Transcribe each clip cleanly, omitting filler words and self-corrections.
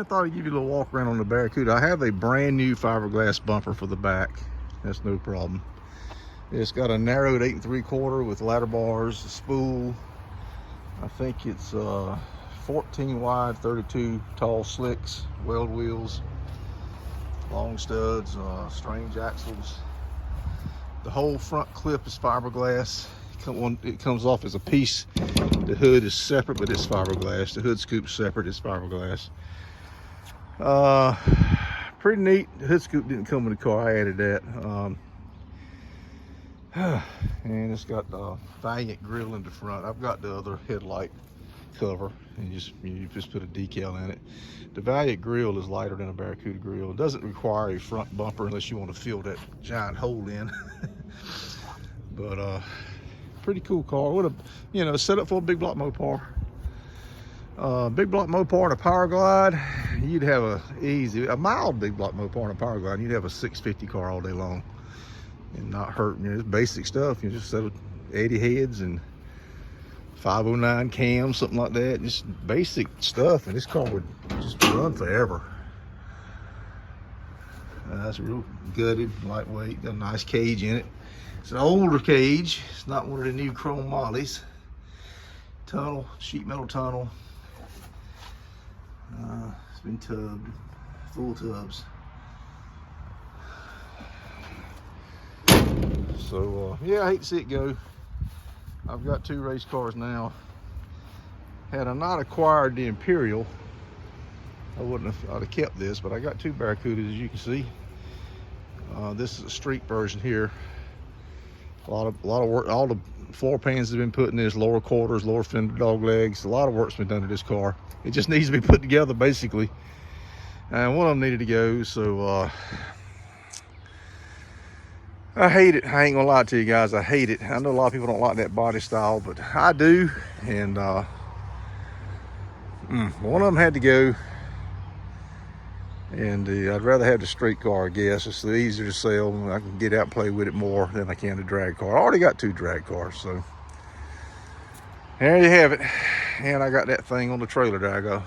thought I'd give you a little walk around on the Barracuda. I have a brand new fiberglass bumper for the back. That's no problem. It's got a narrowed 8 3/4 with ladder bars, a spool. I think it's 14 wide, 32 tall slicks, weld wheels, long studs, strange axles. The whole front clip is fiberglass. It comes off as a piece. The hood is separate, but it's fiberglass. The hood scoop's separate, it's fiberglass. Pretty neat. The hood scoop didn't come with the car. I added that. And it's got the Valiant grill in the front. I've got the other headlight cover, and you just put a decal in it. The Valiant grill is lighter than a Barracuda grill. It doesn't require a front bumper unless you want to fill that giant hole in. But pretty cool car. What a, you know, set up for a big block Mopar. Big block Mopar and a Power Glide, you'd have a mild big block Mopar and a Power Glide, and you'd have a 650 car all day long and not hurt. You know, it's basic stuff. You just set up 80 heads and 509 cams, something like that. Just basic stuff, and this car would just run forever. That's real gutted, lightweight, got a nice cage in it. It's an older cage. It's not one of the new chrome mollies. Tunnel, sheet metal tunnel. It's been tubbed, full tubs. So yeah, I hate to see it go. I've got 2 race cars now. Had I not acquired the Imperial, I'd have kept this, but I got 2 Barracudas, as you can see. This is a street version here. A lot of work. All the floor pans have been put in this, lower quarters, lower fender dog legs. A lot of work's been done to this car. It just needs to be put together, basically. And one of them needed to go, so I hate it. I ain't gonna lie to you guys, I hate it. I know a lot of people don't like that body style, but I do. And one of them had to go. And I'd rather have the street car, I guess. It's easier to sell. I can get out and play with it more than I can the drag car. I already got 2 drag cars, so there you have it. And I got that thing on the trailer that I go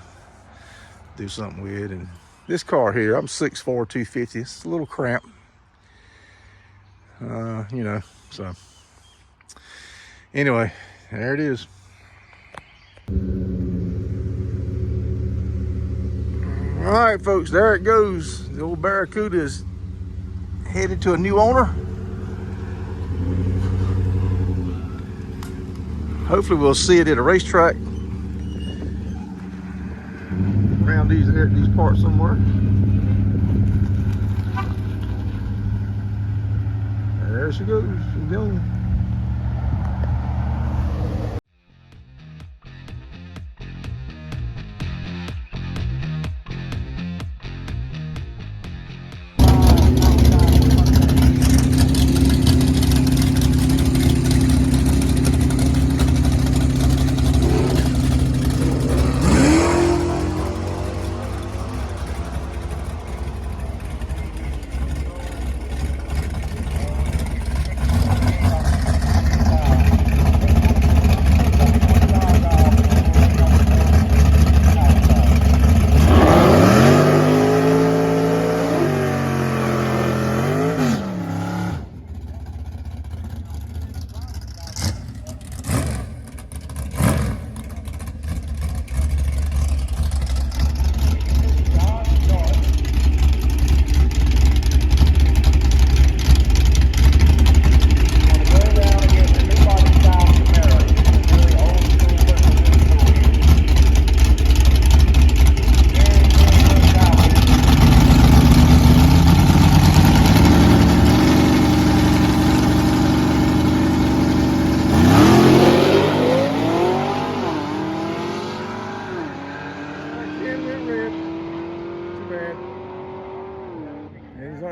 do something with. And this car here, I'm 6'4", 250. It's a little cramped, you know. So anyway, there it is. All right, folks, there it goes. The old Barracuda is headed to a new owner. Hopefully we'll see it at a racetrack around these parts somewhere. There she goes. She's going.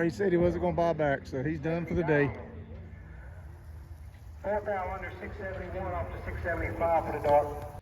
He said he wasn't going to buy back, so he's done for the day. 4 pound under 671 off to 675 for the dark.